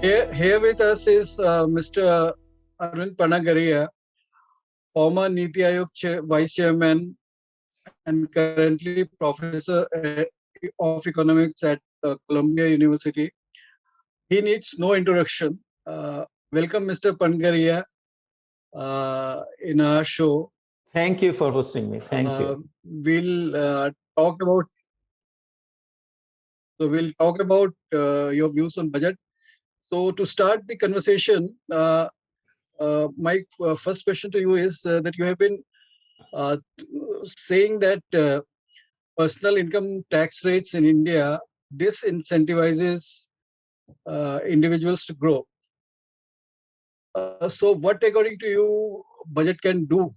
Here with us is Mr. Arvind Panagariya, former Niti Aayog Vice Chairman and currently Professor of Economics at Columbia University. He needs no introduction. Welcome, Mr. Panagariya, in our show. Thank you for hosting me. Thank you. We'll talk about your views on budget. So to start the conversation, my first question to you is that you have been saying that personal income tax rates in India disincentivizes individuals to grow. So what, according to you, budget can do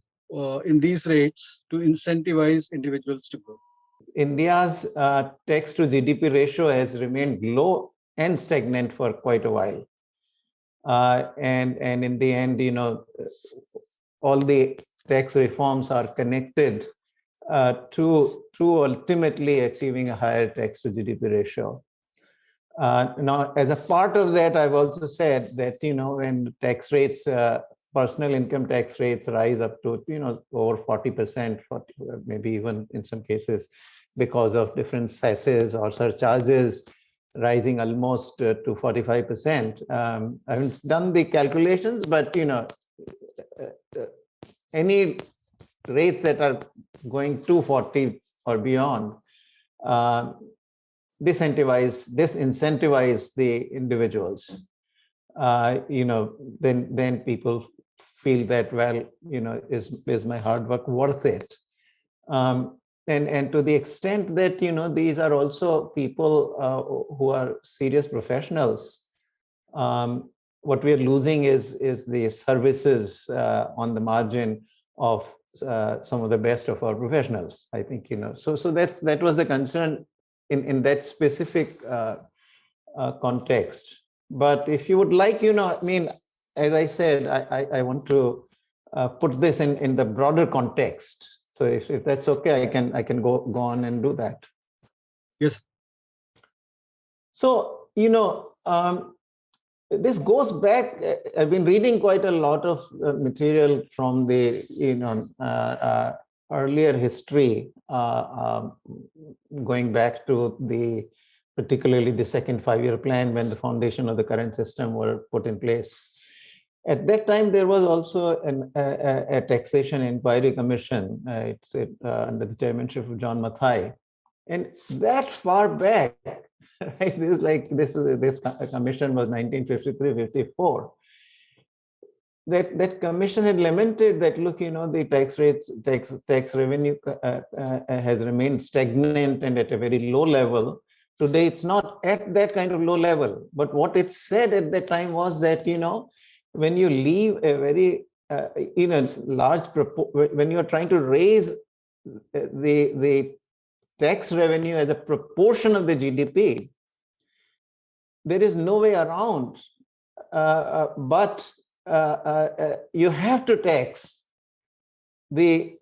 in these rates to incentivize individuals to grow? India's tax to GDP ratio has remained low and stagnant for quite a while. And in the end, all the tax reforms are connected to ultimately achieving a higher tax to GDP ratio. Now, as a part of that, I've also said that, when tax rates, personal income tax rates rise up to, over 40%, maybe even in some cases, because of different cesses or surcharges rising almost to 45%. I haven't done the calculations, but, any rates that are going to 40 or beyond, disincentivize the individuals. Then people feel that, well, is my hard work worth it? And to the extent that, these are also people who are serious professionals, what we are losing is the services on the margin of some of the best of our professionals, I think, So that was the concern in that specific context. But if you would like, as I said, I want to put this in the broader context. So if that's okay, I can go on and do that. Yes. So, this goes back. I've been reading quite a lot of material from the earlier history, going back to particularly the second 5-year plan, when the foundation of the current system were put in place. At that time, there was also a taxation inquiry commission. It's under the chairmanship of John Mathai, and that far back, right? This commission was 1953-54. That commission had lamented that, look, the tax revenue has remained stagnant and at a very low level. Today, it's not at that kind of low level. But what it said at that time was that, when you leave a very large when you are trying to raise the tax revenue as a proportion of the GDP, there is no way around. But you have to tax your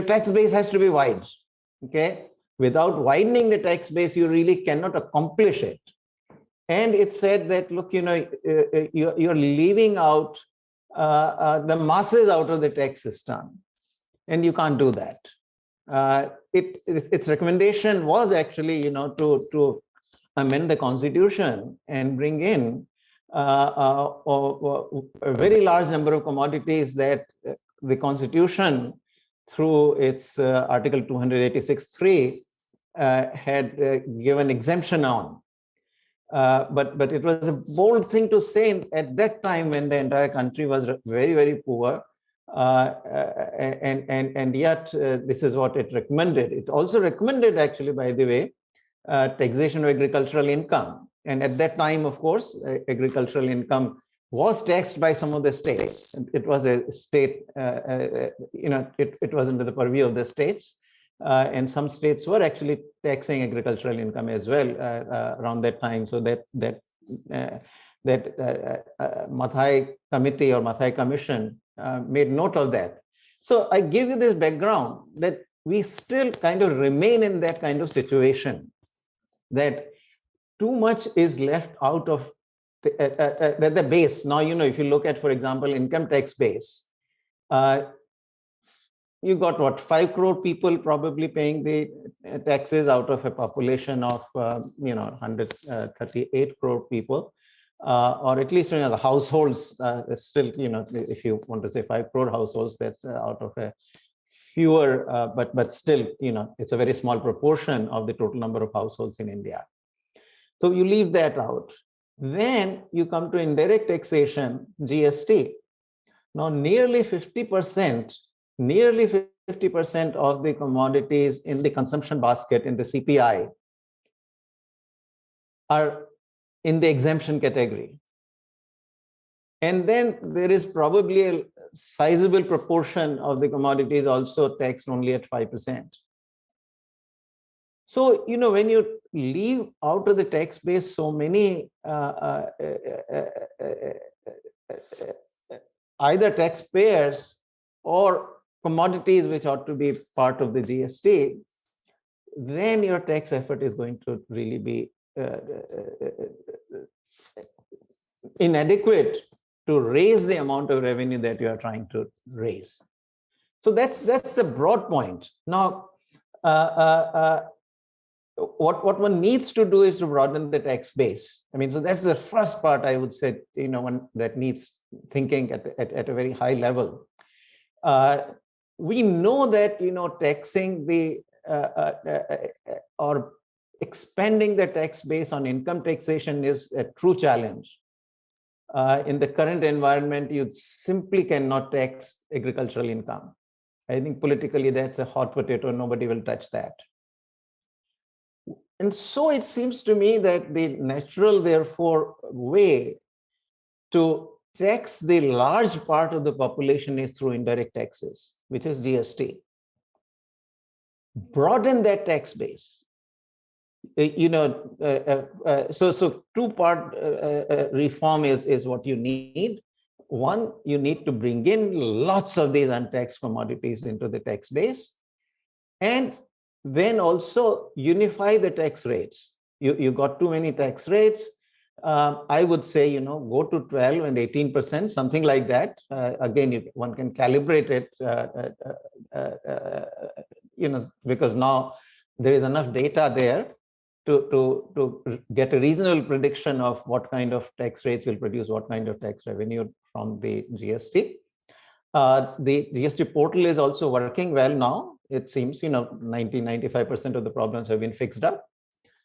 tax base has to be wide. Okay, without widening the tax base, you really cannot accomplish it. And it said that, look, you're leaving out the masses out of the tax system, and you can't do that. Its recommendation was actually, to amend the constitution and bring in a very large number of commodities that the constitution, through its Article 286(3), had given exemption on. But it was a bold thing to say at that time, when the entire country was very, very poor, and yet this is what it recommended. It also recommended, actually, by the way, taxation of agricultural income. And at that time, of course, agricultural income was taxed by some of the states. It was a state, it was under the purview of the states. And some states were actually taxing agricultural income as well around that time. So that Mathai committee or Mathai commission made note of that. So I give you this background that we still kind of remain in that kind of situation, that too much is left out of the base. Now, if you look at, for example, income tax base, you got what, 5 crore people probably paying the taxes out of a population of 138 crore people, or at least the households still, if you want to say 5 crore households, that's out of a fewer, but still, it's a very small proportion of the total number of households in India. So you leave that out. Then you come to indirect taxation, GST. Now, nearly 50% of the commodities in the consumption basket in the CPI are in the exemption category. And then there is probably a sizable proportion of the commodities also taxed only at 5%. So, when you leave out of the tax base so many either taxpayers or commodities which ought to be part of the GST, then your tax effort is going to really be inadequate to raise the amount of revenue that you are trying to raise. So that's a broad point. Now, what one needs to do is to broaden the tax base. I mean, so that's the first part I would say, one that needs thinking at a very high level. We know that, taxing the or expanding the tax base on income taxation is a true challenge. In the current environment, you simply cannot tax agricultural income. I think politically that's a hot potato, nobody will touch that. And so it seems to me that the natural, therefore, way to tax the large part of the population is through indirect taxes, which is GST. Broaden that tax base. So two-part reform is what you need. One, you need to bring in lots of these untaxed commodities into the tax base, and then also unify the tax rates. You got too many tax rates. I would say, go to 12 and 18%, something like that. Again, one can calibrate it, because now there is enough data there to get a reasonable prediction of what kind of tax rates will produce what kind of tax revenue from the GST. The GST portal is also working well now. It seems, 90-95% of the problems have been fixed up.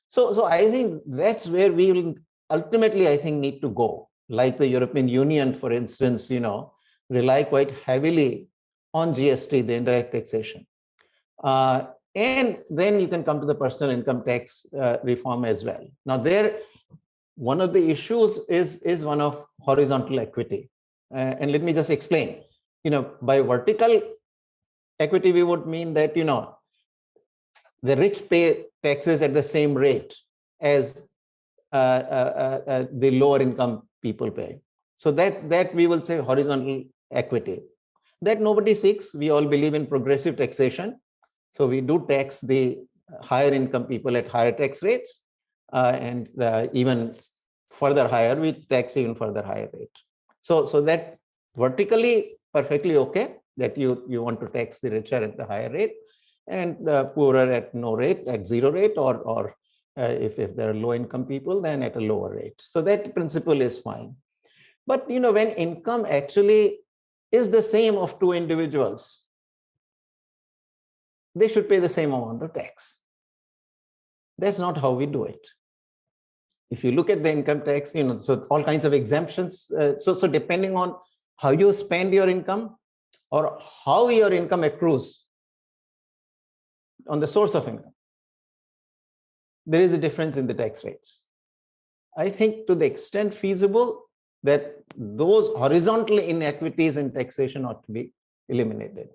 So I think that's where we will ultimately, I think, need to go. Like the European Union, for instance, rely quite heavily on GST, the indirect taxation. And then you can come to the personal income tax reform as well. Now, one of the issues is one of horizontal equity. And let me just explain. By vertical equity, we would mean that, the rich pay taxes at the same rate as the lower income people pay. So that we will say horizontal equity. That nobody seeks. We all believe in progressive taxation. So we do tax the higher income people at higher tax rates, and even further higher, we tax even further higher rate. So that vertically perfectly okay, that you want to tax the richer at the higher rate and poorer at no rate, at zero rate, or if there are low income people, then at a lower rate. So that principle is fine. But when income actually is the same of two individuals, they should pay the same amount of tax. That's not how we do it. If you look at the income tax, so all kinds of exemptions. So depending on how you spend your income or how your income accrues on the source of income, there is a difference in the tax rates. I think to the extent feasible, that those horizontal inequities in taxation ought to be eliminated.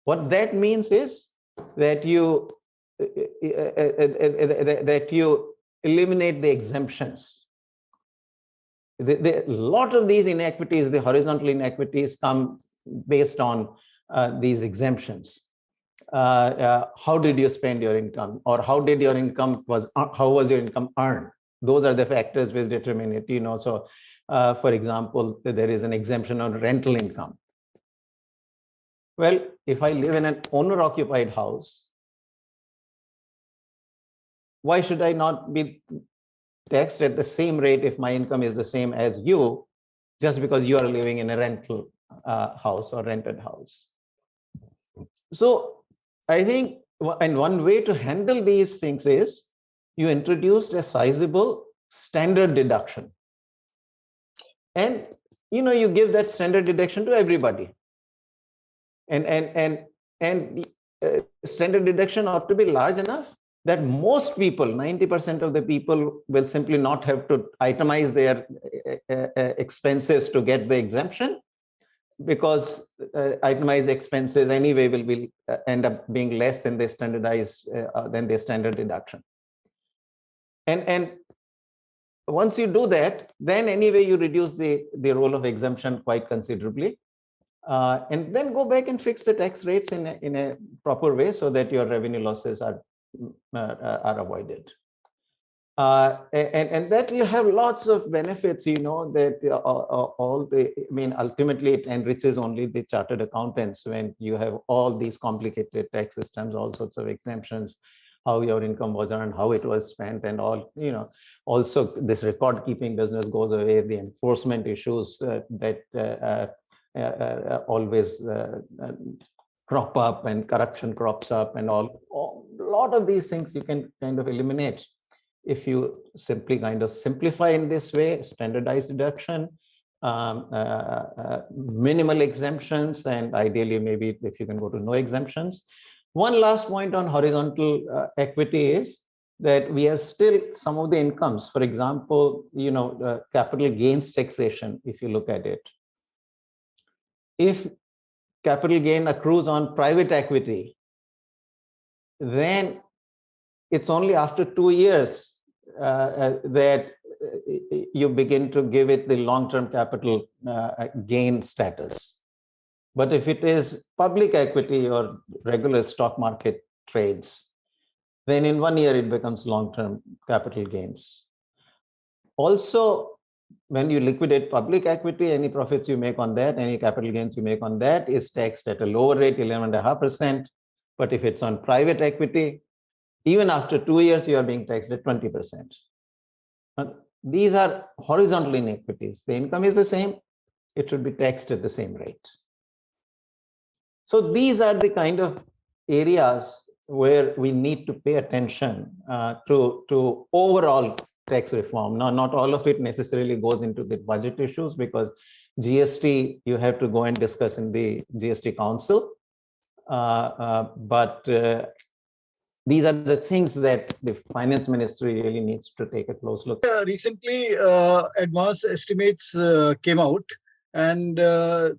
What that means is that you eliminate the exemptions. A lot of these inequities, the horizontal inequities, come based on these exemptions. How did you spend your income, or how was your income earned? Those are the factors which determine it. So for example, there is an exemption on rental income. Well, if I live in an owner-occupied house, why should I not be taxed at the same rate if my income is the same as you, just because you are living in a rental house or rented house? So I think, and one way to handle these things is you introduced a sizable standard deduction. And you give that standard deduction to everybody. And standard deduction ought to be large enough that most people, 90% of the people, will simply not have to itemize their expenses to get the exemption, because itemized expenses anyway will end up being less than the standardized than the standard deduction. And once you do that, then anyway you reduce the role of exemption quite considerably. And then go back and fix the tax rates in a proper way so that your revenue losses are avoided. And that will have lots of benefits, that ultimately it enriches only the chartered accountants when you have all these complicated tax systems, all sorts of exemptions, how your income was earned, how it was spent, and all, also this record keeping business goes away, the enforcement issues that always crop up, and corruption crops up, and a lot of these things you can kind of eliminate if you simply kind of simplify in this way: standardized deduction, minimal exemptions, and ideally maybe if you can go to no exemptions. One last point on horizontal equity is that we are still, some of the incomes, for example, capital gains taxation, if you look at it, if capital gain accrues on private equity, then it's only after 2 years that you begin to give it the long-term capital gain status. But if it is public equity or regular stock market trades, then in 1 year it becomes long-term capital gains. Also, when you liquidate public equity, any profits you make on that, any capital gains you make on that is taxed at a lower rate, 11.5%. But if it's on private equity, even after 2 years, you are being taxed at 20%. These are horizontal inequities. The income is the same, it should be taxed at the same rate. So these are the kind of areas where we need to pay attention to overall tax reform. Now, not all of it necessarily goes into the budget issues, because GST, you have to go and discuss in the GST Council. But these are the things that the finance ministry really needs to take a close look at. Recently, advanced estimates came out, and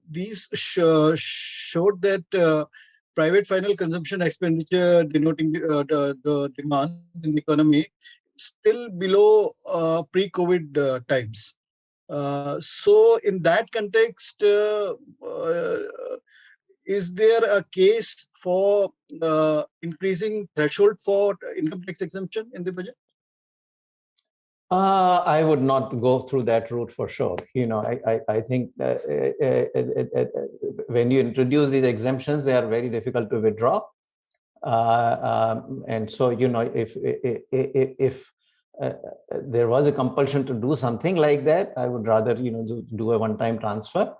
these showed that private final consumption expenditure, denoting the demand in the economy, still below pre-COVID times. So in that context, is there a case for increasing threshold for income tax exemption in the budget? I would not go through that route for sure. I think when you introduce these exemptions, they are very difficult to withdraw. And so, if there was a compulsion to do something like that, I would rather, do a one-time transfer.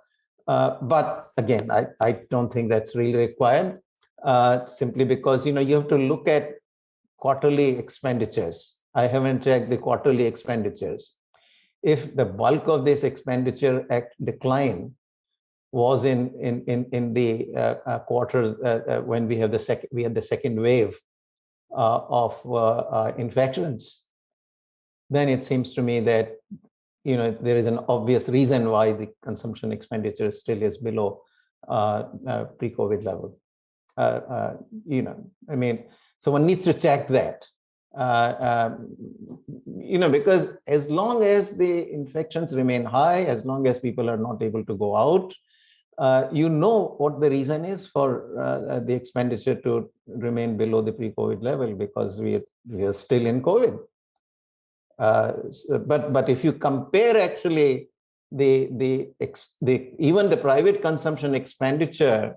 But again, I don't think that's really required, simply because, you have to look at quarterly expenditures. I haven't checked the quarterly expenditures. If the bulk of this expenditure decline was in the quarter when we had the second wave of infections, then it seems to me that there is an obvious reason why the consumption expenditure still is below pre-COVID level. So one needs to check that. Because as long as the infections remain high, as long as people are not able to go out, what the reason is for the expenditure to remain below the pre-COVID level, because we are still in COVID. But if you compare actually the even the private consumption expenditure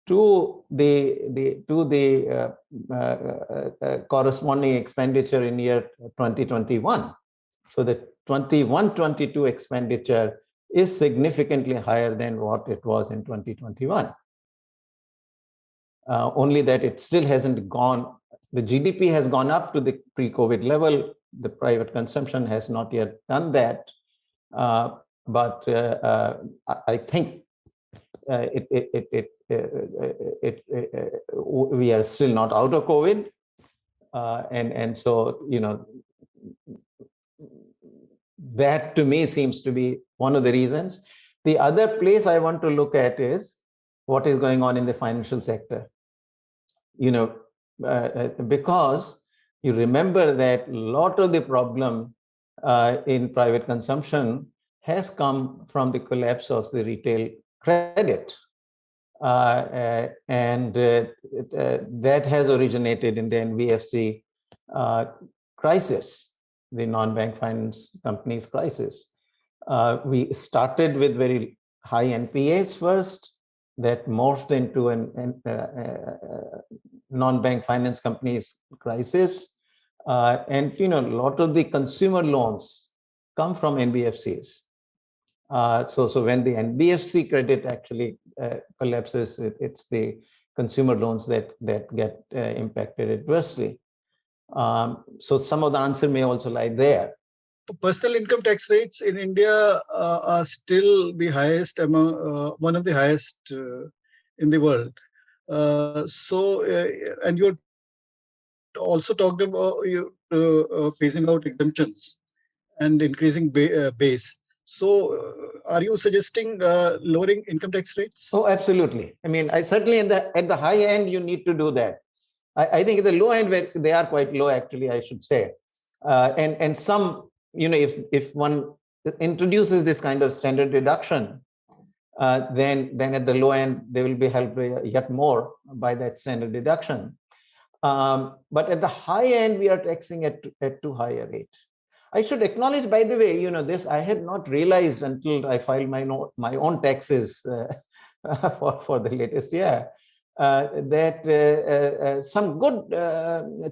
to the corresponding expenditure in year 2021, so the 21-22 expenditure is significantly higher than what it was in 2021. Only that it still hasn't gone. The GDP has gone up to the pre-COVID level. The private consumption has not yet done that. But I think we are still not out of COVID, and so that to me seems to be one of the reasons. The other place I want to look at is what is going on in the financial sector. Because you remember that a lot of the problem in private consumption has come from the collapse of the retail credit. And that has originated in the NBFC crisis, the non-bank finance companies crisis. We started with very high NPAs first, that morphed into an non-bank finance companies crisis. And a lot of the consumer loans come from NBFCs. So when the NBFC credit actually collapses, it's the consumer loans that get impacted adversely. So some of the answer may also lie there. Personal income tax rates in India are still the highest among one of the highest in the world. And you also talked about phasing out exemptions and increasing base. So, are you suggesting lowering income tax rates? Oh, absolutely. I mean, I certainly at the high end you need to do that. I think at the low end, where they are quite low, actually, I should say, and some. If one introduces this kind of standard deduction, then at the low end, they will be helped yet more by that standard deduction. But at the high end, we are taxing at too high a rate. I should acknowledge, by the way, this I had not realized until I filed my own taxes for the latest year. That some good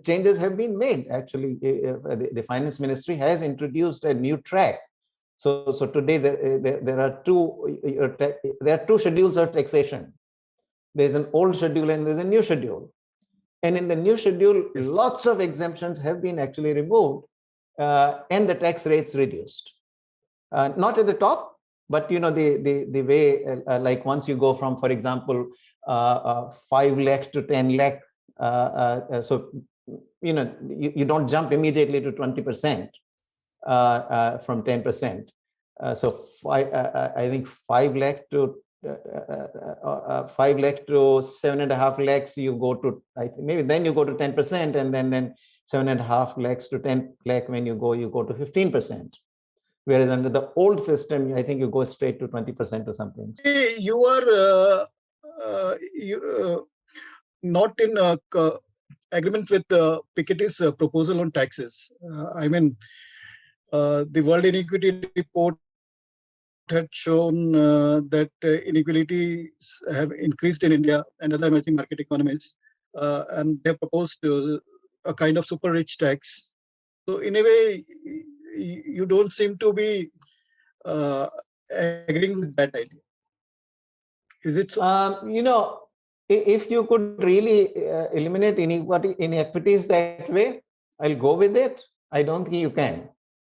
changes have been made. Actually, the finance ministry has introduced a new track. So today there are two schedules of taxation. There's an old schedule and there's a new schedule. And in the new schedule, yes, lots of exemptions have been actually removed, and the tax rates reduced. Not at the top, but the way, like once you go from, for example, 5 lakh to 10 lakh, so you don't jump immediately to 20% from 10%. So I think 5 lakh to 5 lakh to 7.5 lakhs, you go to, I think maybe then you go to 10%, and then 7.5 lakhs to 10 lakh when you go to 15%. Whereas under the old system, I think you go straight to 20% or something. You are not in agreement with Piketty's proposal on taxes. I mean, the World Inequity Report had shown that inequalities have increased in India and other emerging market economies, and they have proposed a kind of super rich tax. So in a way, you don't seem to be agreeing with that idea. Is it so? If you could really eliminate inequities that way, I'll go with it. I don't think you can.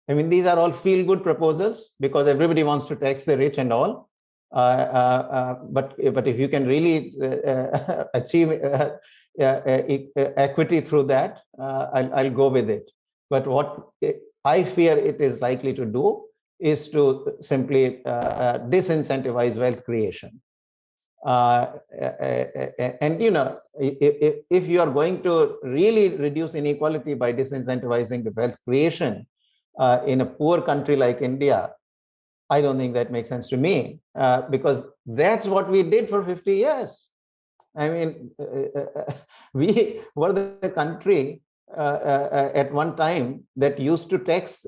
I mean, these are all feel-good proposals because everybody wants to tax the rich and all. But if you can really achieve equity through that, I'll go with it. But what I fear it is likely to do is to simply disincentivize wealth creation. And if you are going to really reduce inequality by disincentivizing the wealth creation in a poor country like India, I don't think that makes sense to me, because that's what we did for 50 years. I mean, we were the country at one time that used to tax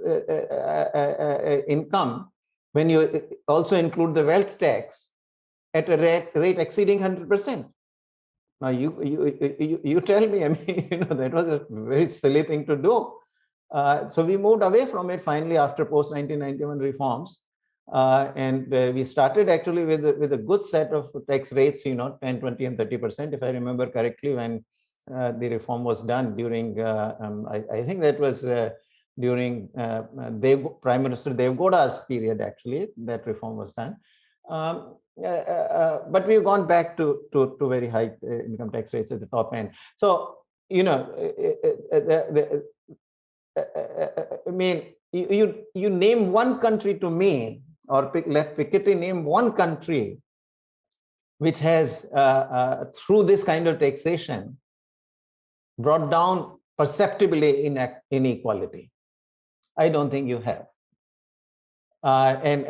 income when you also include the wealth tax at a rate exceeding 100%. Now you tell me, I mean, that was a very silly thing to do. So we moved away from it finally after post 1991 reforms. And we started actually with a good set of tax rates, 10, 20, and 30%, if I remember correctly, when the reform was done during, I think that was during Prime Minister Dev Gowda's period, actually, that reform was done. But we've gone back to very high income tax rates at the top end. So, I mean, you name one country to me, or let Piketty name one country which has, through this kind of taxation, brought down perceptibly inequality. I don't think you have. And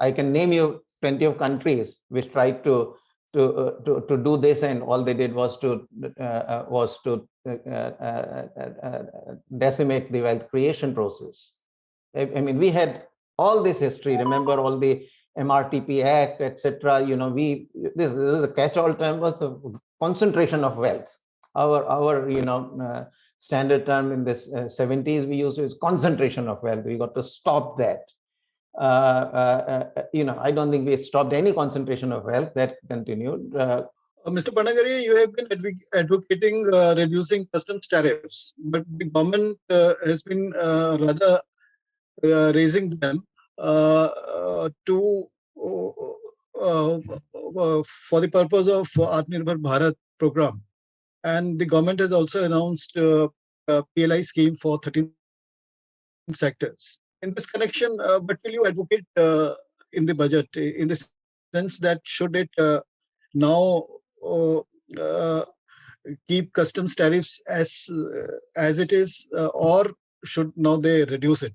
I can name you plenty of countries which tried to do this, and all they did was to decimate the wealth creation process. I mean, we had all this history. Remember all the MRTP Act, etc. This is the catch-all term was the concentration of wealth. Our standard term in this 70s we used is concentration of wealth. We got to stop that. I don't think we stopped any concentration of wealth. That continued. Mr. Panagariya, you have been advocating reducing customs tariffs, but the government has been rather raising them to for the purpose of Atmanirbhar Bharat program. And the government has also announced a PLI scheme for 13 sectors. In this connection, what will you advocate in the budget, in the sense that should it now keep customs tariffs as it is, or should now they reduce it?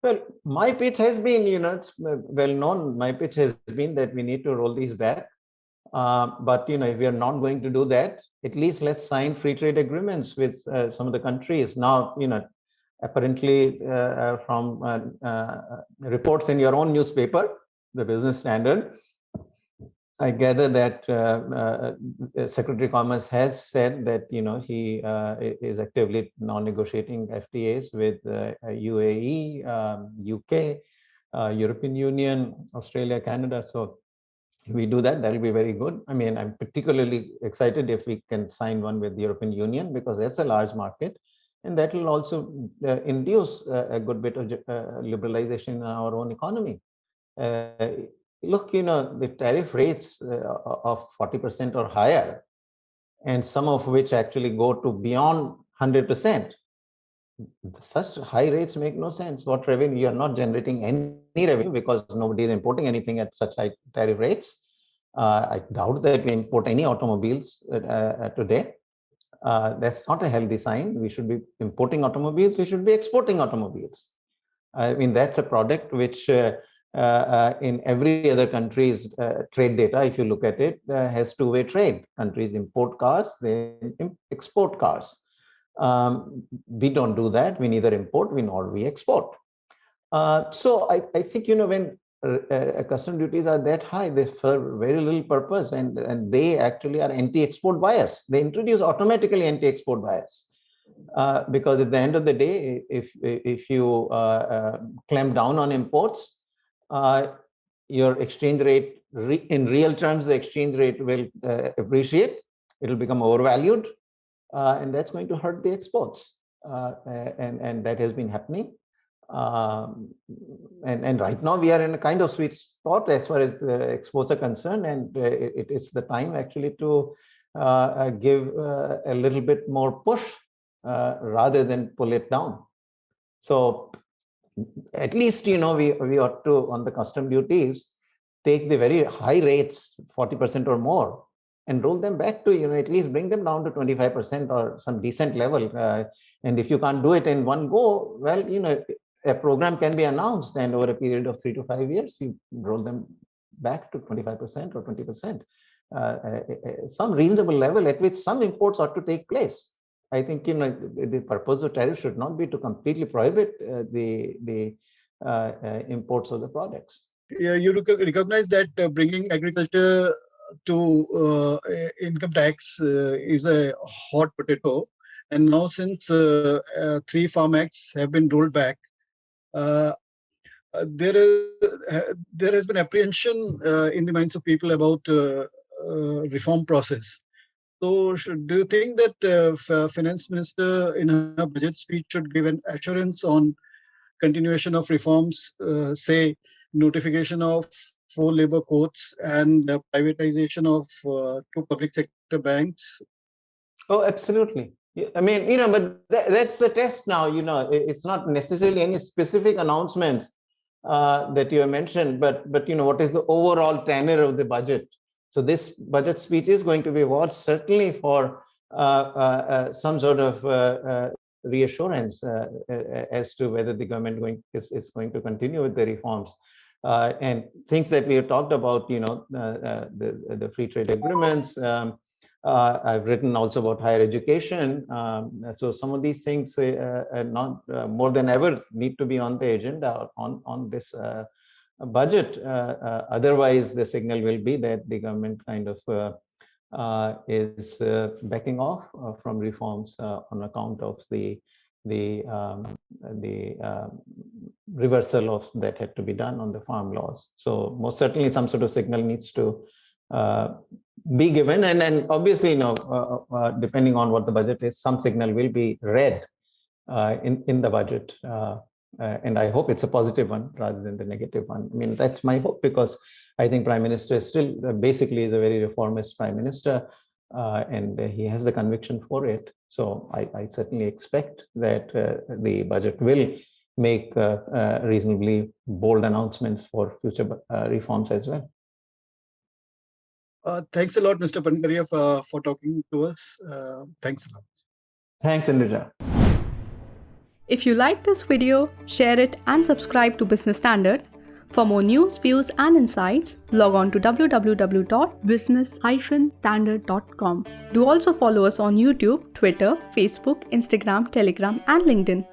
Well, my pitch has been, it's well known, my pitch has been that we need to roll these back. But if we are not going to do that, at least let's sign free trade agreements with some of the countries. Now, apparently from reports in your own newspaper, the Business Standard, I gather that Secretary of Commerce has said that he is actively now negotiating FTAs with UAE, UK, European Union, Australia, Canada. So if we do that, that'll be very good. I mean, I'm particularly excited if we can sign one with the European Union, because that's a large market, and that will also induce a good bit of liberalization in our own economy. Look, the tariff rates of 40% or higher, and some of which actually go to beyond 100%. Such high rates make no sense. What revenue? You are not generating any revenue because nobody is importing anything at such high tariff rates. I doubt that we import any automobiles today. That's not a healthy sign. We should be importing automobiles. We should be exporting automobiles. I mean, that's a product which in every other country's trade data, if you look at it, has two-way trade. Countries import cars, they export cars. We don't do that. We neither import nor we export. So I think, when custom duties are that high, they serve very little purpose, and they actually are anti-export bias. They introduce automatically anti-export bias. Because at the end of the day, if you clamp down on imports, your exchange rate, in real terms, the exchange rate will appreciate. It will become overvalued. And that's going to hurt the exports, and that has been happening. And right now we are in a kind of sweet spot as far as exports are concerned, and it is the time actually to give a little bit more push rather than pull it down. So at least we ought to, on the custom duties, take the very high rates, 40% or more, and roll them back to, at least bring them down to 25% or some decent level. And if you can't do it in one go, well, a program can be announced, and over a period of 3 to 5 years, you roll them back to 25% or 20%. some reasonable level at which some imports ought to take place. I think the purpose of tariff should not be to completely prohibit the imports of the products. Yeah, you recognize that bringing agriculture to income tax is a hot potato, and now since 3 Farm Acts have been rolled back, there has been apprehension in the minds of people about reform process. So, do you think that Finance Minister in her budget speech should give an assurance on continuation of reforms, say notification of 4 labor courts and privatization of 2 public sector banks? Oh, absolutely. I mean, but that's the test now. It's not necessarily any specific announcements that you have mentioned, but what is the overall tenor of the budget? So this budget speech is going to be watched certainly for some sort of reassurance as to whether the government is going to continue with the reforms. And things that we have talked about, the free trade agreements. I've written also about higher education. So some of these things not more than ever need to be on the agenda on this budget. Otherwise, the signal will be that the government kind of is backing off from reforms on account of the reversal of that had to be done on the farm laws. So most certainly some sort of signal needs to be given, and obviously, depending on what the budget is, some signal will be read in the budget, and I hope it's a positive one rather than the negative one. I mean, that's my hope, because I think Prime Minister is still basically is a very reformist Prime Minister, and he has the conviction for it. So I certainly expect that the budget will make reasonably bold announcements for future reforms as well. Thanks a lot, Mr. Panagariya, for talking to us. Thanks a lot. Thanks, Indivjal. If you like this video, share it and subscribe to Business Standard. For more news, views and insights, log on to www.business-standard.com. Do also follow us on YouTube, Twitter, Facebook, Instagram, Telegram and LinkedIn.